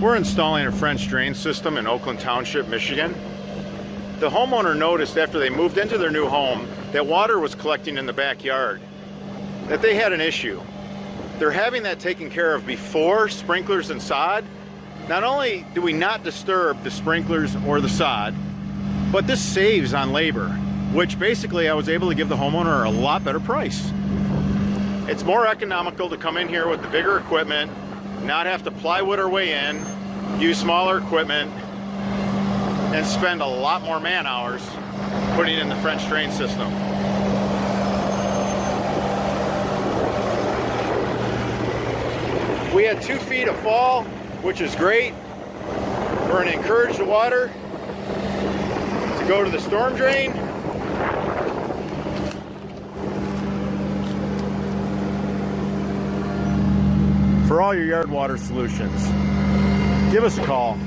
We're installing a French drain system in Oakland Township, Michigan. The homeowner noticed after they moved into their new home that water was collecting in the backyard, that they had an issue. They're having that taken care of before sprinklers and sod. Not only do we not disturb the sprinklers or the sod, but this saves on labor, which basically I was able to give the homeowner a lot better price. It's more economical to come in here with the bigger equipment, not have to plywood our way in, use smaller equipment, and spend a lot more man hours putting in the French drain system. We had 2 feet of fall, which is great. We're going to encourage the water to go to the storm drain. For all your yard water solutions, give us a call.